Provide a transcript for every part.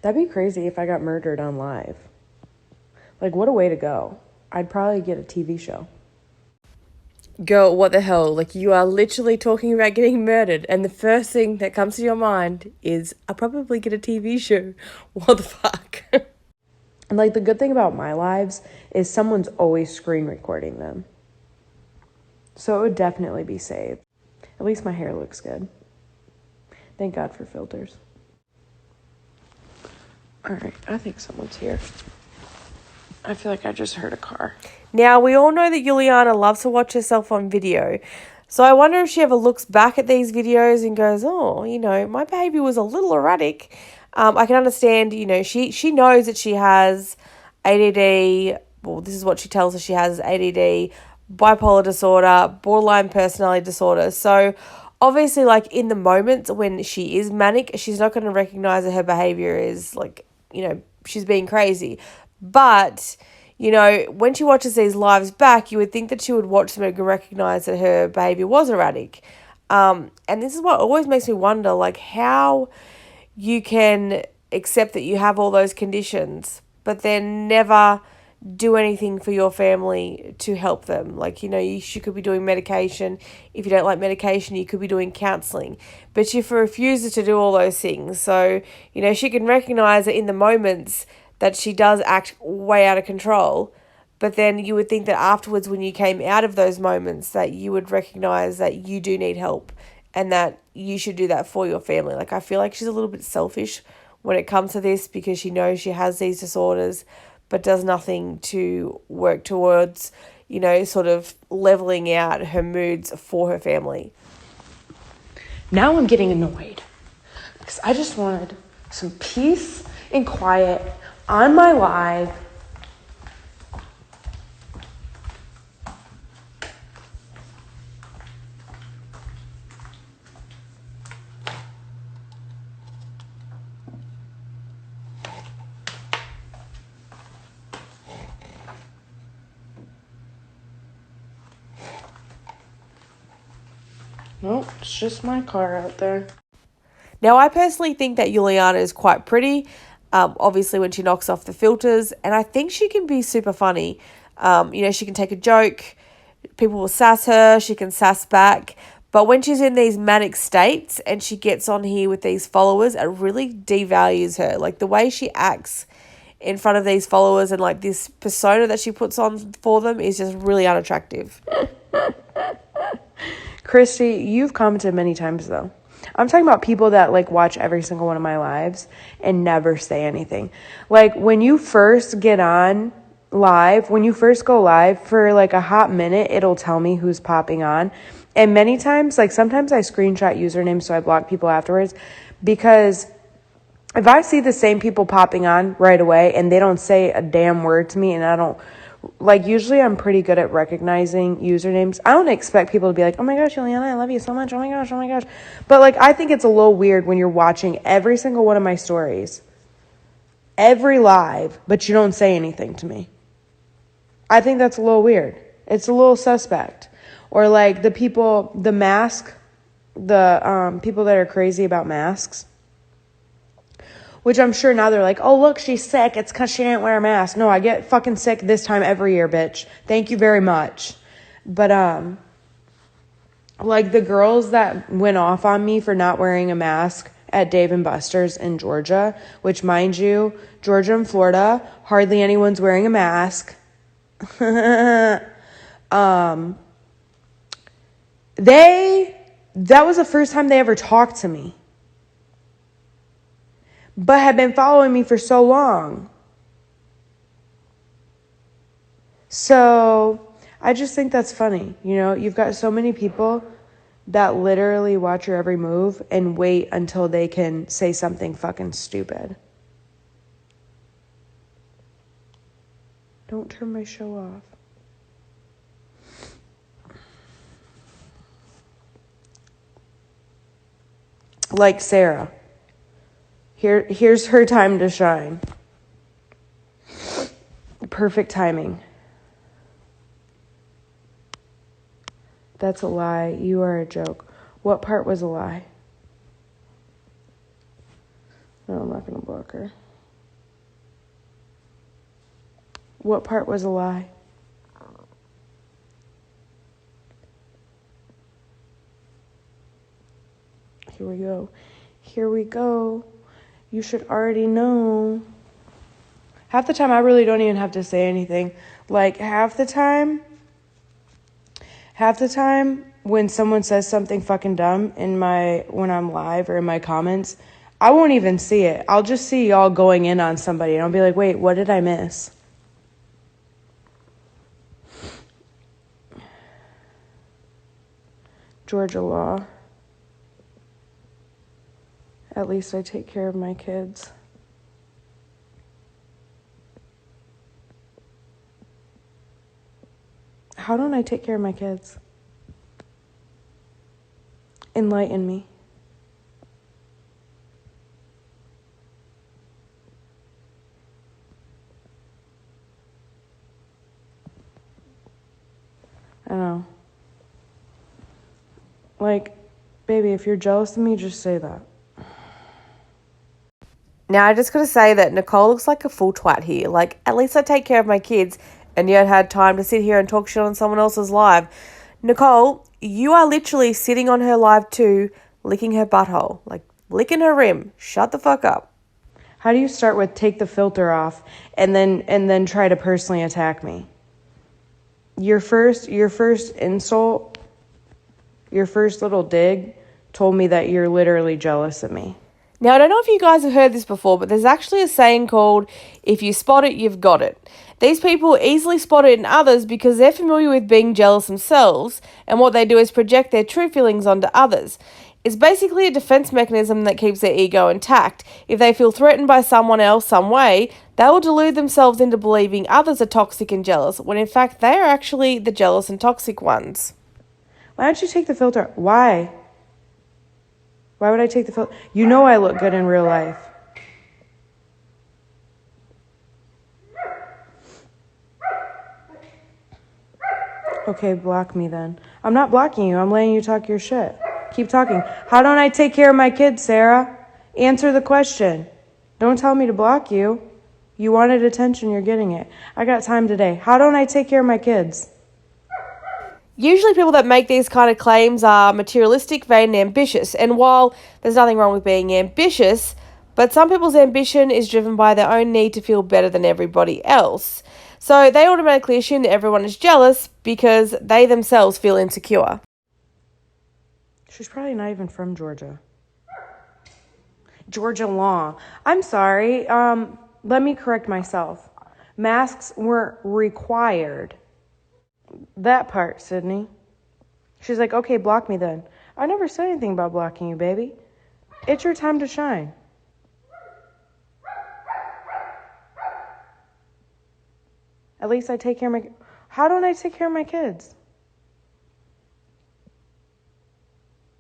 That'd be crazy if I got murdered on live. Like, what a way to go. I'd probably get a TV show. Girl, what the hell? Like, you are literally talking about getting murdered, and the first thing that comes to your mind is, I'll probably get a TV show. What the fuck? And, like, the good thing about my lives is someone's always screen recording them. So it would definitely be saved. At least my hair looks good. Thank God for filters. All right, I think someone's here. I feel like I just heard a car. Now, we all know that Juliana loves to watch herself on video. So I wonder if she ever looks back at these videos and goes, oh, you know, my behavior was a little erratic. I can understand, you know, she knows that she has ADD. Well, this is what she tells us she has: ADD, bipolar disorder, borderline personality disorder. So obviously, like, in the moments when she is manic, she's not going to recognize that her behavior is, like, you know, she's being crazy. But, you know, when she watches these lives back, you would think that she would watch them and recognize that her behavior was erratic. And this is what always makes me wonder, like, how you can accept that you have all those conditions, but then never do anything for your family to help them. Like, you know, you could be doing medication. If you don't like medication, you could be doing counselling. But she refuses to do all those things. So, you know, she can recognise that in the moments that she does act way out of control, but then you would think that afterwards, when you came out of those moments, that you would recognise that you do need help and that you should do that for your family. Like, I feel like she's a little bit selfish when it comes to this, because she knows she has these disorders but does nothing to work towards, you know, sort of leveling out her moods for her family. Now I'm getting annoyed because I just wanted some peace and quiet on my live. Nope, it's just my car out there. Now, I personally think that Juliana is quite pretty, obviously when she knocks off the filters, and I think she can be super funny. You know, she can take a joke, people will sass her, she can sass back, but when she's in these manic states and she gets on here with these followers, it really devalues her. Like, the way she acts in front of these followers and, like, this persona that she puts on for them is just really unattractive. Christy, you've commented many times, though. I'm talking about people that, like, watch every single one of my lives and never say anything. Like, when you first get on live, when you first go live, for, like, a hot minute, it'll tell me who's popping on. And many times, like, sometimes I screenshot usernames so I block people afterwards, because if I see the same people popping on right away and they don't say a damn word to me, and I don't, like, usually I'm pretty good at recognizing usernames. I don't expect people to be like, oh my gosh, Juliana, I love you so much. Oh my gosh, oh my gosh. But, like, I think it's a little weird when you're watching every single one of my stories, every live, but you don't say anything to me. I think that's a little weird. It's a little suspect. Or, like, the people, the mask, the people that are crazy about masks. Which I'm sure now they're like, oh, look, she's sick. It's because she didn't wear a mask. No, I get fucking sick this time every year, bitch. Thank you very much. But, like, the girls that went off on me for not wearing a mask at Dave & Buster's in Georgia, which, mind you, Georgia and Florida, hardly anyone's wearing a mask. That was the first time they ever talked to me, but have been following me for so long. So I just think that's funny. You know, you've got so many people that literally watch your every move and wait until they can say something fucking stupid. Don't turn my show off. Like Sarah. Here's her time to shine. Perfect timing. That's a lie. You are a joke. What part was a lie? No, I'm not going to block her. What part was a lie? Here we go. Here we go. You should already know. Half the time, I really don't even have to say anything. Like, half the time, when someone says something fucking dumb when I'm live or in my comments, I won't even see it. I'll just see y'all going in on somebody, and I'll be like, wait, what did I miss? Georgia law. At least I take care of my kids. How don't I take care of my kids? Enlighten me. I don't know. Like, baby, if you're jealous of me, just say that. Now, I just got to say that Nicole looks like a full twat here. Like, at least I take care of my kids, and yet had time to sit here and talk shit on someone else's live. Nicole, you are literally sitting on her live too, licking her butthole. Like, licking her rim. Shut the fuck up. How do you start with take the filter off and then try to personally attack me? Your first insult, your first little dig told me that you're literally jealous of me. Now, I don't know if you guys have heard this before, but there's actually a saying called, if you spot it, you've got it. These people easily spot it in others because they're familiar with being jealous themselves, and what they do is project their true feelings onto others. It's basically a defense mechanism that keeps their ego intact. If they feel threatened by someone else some way, they will delude themselves into believing others are toxic and jealous, when in fact they are actually the jealous and toxic ones. Why don't you take the filter? Why? Why would I take the filter? You know I look good in real life. Okay, block me then. I'm not blocking you. I'm letting you talk your shit. Keep talking. How don't I take care of my kids, Sarah? Answer the question. Don't tell me to block you. You wanted attention, you're getting it. I got time today. How don't I take care of my kids? Usually people that make these kind of claims are materialistic, vain, and ambitious. And while there's nothing wrong with being ambitious, but some people's ambition is driven by their own need to feel better than everybody else. So they automatically assume that everyone is jealous because they themselves feel insecure. She's probably not even from Georgia. Georgia law. I'm sorry. Let me correct myself. Masks weren't required. That part, Sydney. She's like, okay, block me then. I never said anything about blocking you, baby. It's your time to shine. At least I take care of my... How don't I take care of my kids?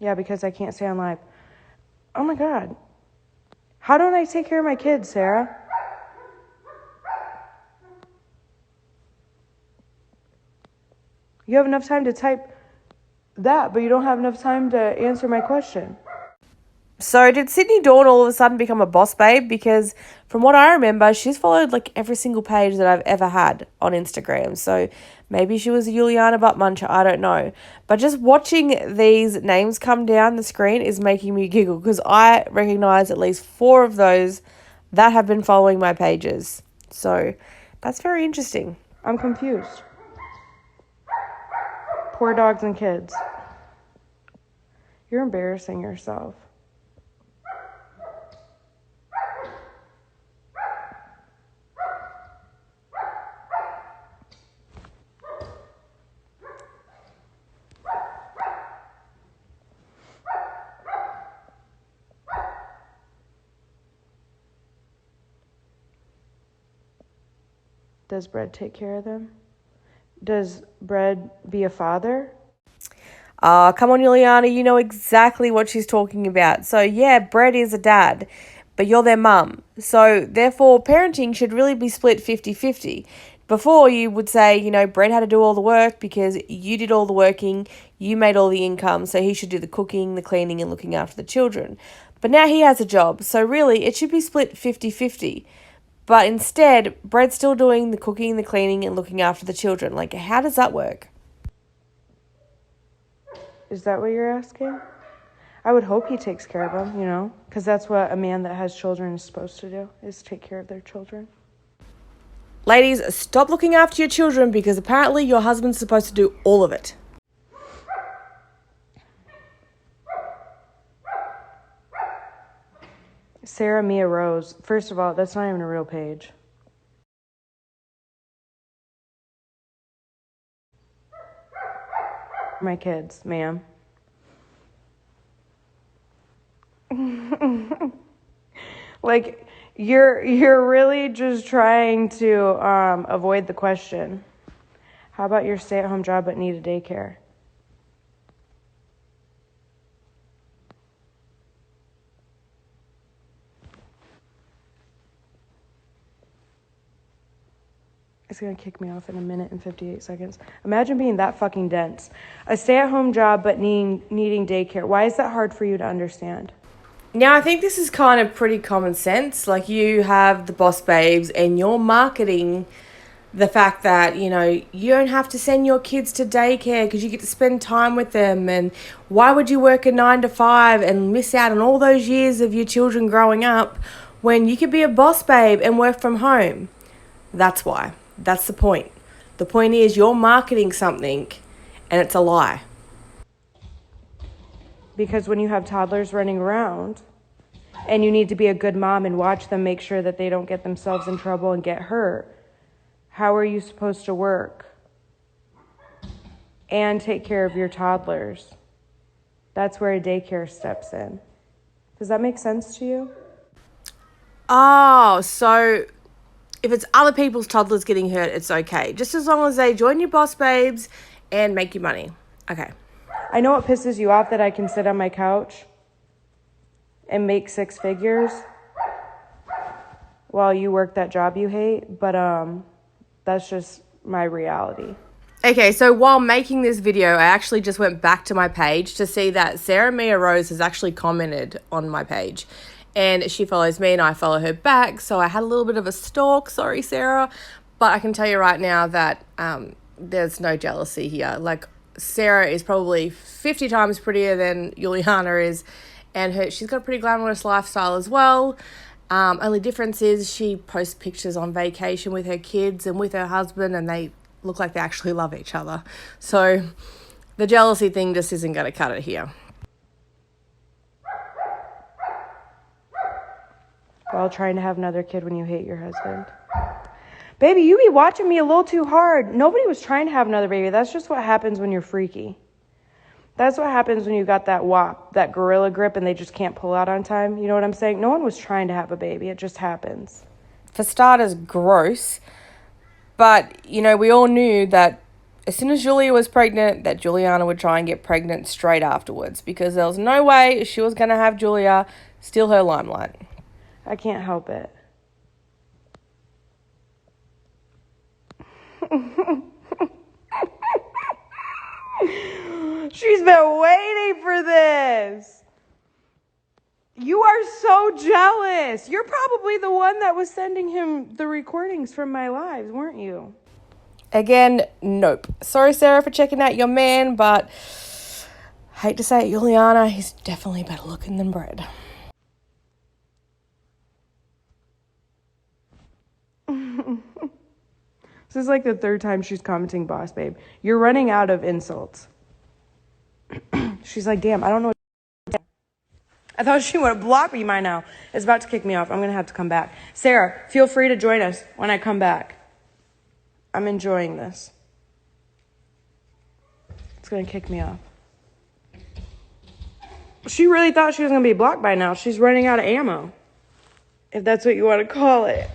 Yeah, because I can't stay on live. Oh my God. How don't I take care of my kids, Sarah? You have enough time to type that, but you don't have enough time to answer my question. So did Sydney Dawn all of a sudden become a boss babe? Because from what I remember, she's followed like every single page that I've ever had on Instagram. So maybe she was a Juliana butt muncher, I don't know. But just watching these names come down the screen is making me giggle because I recognize at least 4 of those that have been following my pages. So that's very interesting. I'm confused. Poor dogs and kids. You're embarrassing yourself. Does Bread take care of them? Does Bread be a father? Come on, Juliana, you know exactly what she's talking about. So, yeah, Bread is a dad, but you're their mum. So, therefore, parenting should really be split 50-50. Before, you would say, you know, Bread had to do all the work because you did all the working, you made all the income, so he should do the cooking, the cleaning, and looking after the children. But now he has a job, so really, it should be split 50-50. But instead, Brett's still doing the cooking, the cleaning, and looking after the children. Like, how does that work? Is that what you're asking? I would hope he takes care of them, you know, because that's what a man that has children is supposed to do, is take care of their children. Ladies, stop looking after your children because apparently your husband's supposed to do all of it. Sarah Mia Rose. First of all, that's not even a real page. My kids, ma'am. Like, you're really just trying to avoid the question. How about your stay-at-home job but need a daycare? It's going to kick me off in a minute and 58 seconds. Imagine being that fucking dense. A stay-at-home job but needing daycare. Why is that hard for you to understand? Now, I think this is kind of pretty common sense. Like, you have the boss babes and you're marketing the fact that, you know, you don't have to send your kids to daycare because you get to spend time with them. And why would you work a 9 to 5 and miss out on all those years of your children growing up when you could be a boss babe and work from home? That's why. That's the point. The point is you're marketing something and it's a lie. Because when you have toddlers running around and you need to be a good mom and watch them, make sure that they don't get themselves in trouble and get hurt, how are you supposed to work and take care of your toddlers? That's where a daycare steps in. Does that make sense to you? Oh, so if it's other people's toddlers getting hurt, it's okay. Just as long as they join your boss babes and make you money. Okay. I know it pisses you off that I can sit on my couch and make 6 figures while you work that job you hate, but that's just my reality. Okay, so while making this video, I actually just went back to my page to see that Sarah Mia Rose has actually commented on my page. And she follows me and I follow her back. So I had a little bit of a stalk. Sorry, Sarah. But I can tell you right now that there's no jealousy here. Like, Sarah is probably 50 times prettier than Juliana is. And she's got a pretty glamorous lifestyle as well. Only difference is she posts pictures on vacation with her kids and with her husband. And they look like they actually love each other. So the jealousy thing just isn't going to cut it here. While trying to have another kid when you hate your husband. Baby, you be watching me a little too hard. Nobody was trying to have another baby. That's just what happens when you're freaky. That's what happens when you got that WAP, that gorilla grip, and they just can't pull out on time. You know what I'm saying? No one was trying to have a baby. It just happens. For starters, gross. But, you know, we all knew that as soon as Julia was pregnant, that Juliana would try and get pregnant straight afterwards. Because there was no way she was going to have Julia steal her limelight. I can't help it. She's been waiting for this. You are so jealous. You're probably the one that was sending him the recordings from my lives, weren't you? Again, nope. Sorry, Sarah, for checking out your man, but hate to say it, Juliana, he's definitely better looking than Brett. This is like the 3rd time she's commenting boss babe. You're running out of insults. She's like, damn, I don't know what to say. I thought she would have blocked me by now. It's about to kick me off. I'm going to have to come back. Sarah, feel free to join us when I come back. I'm enjoying this. It's going to kick me off. She really thought she was going to be blocked by now. She's running out of ammo. If that's what you want to call it.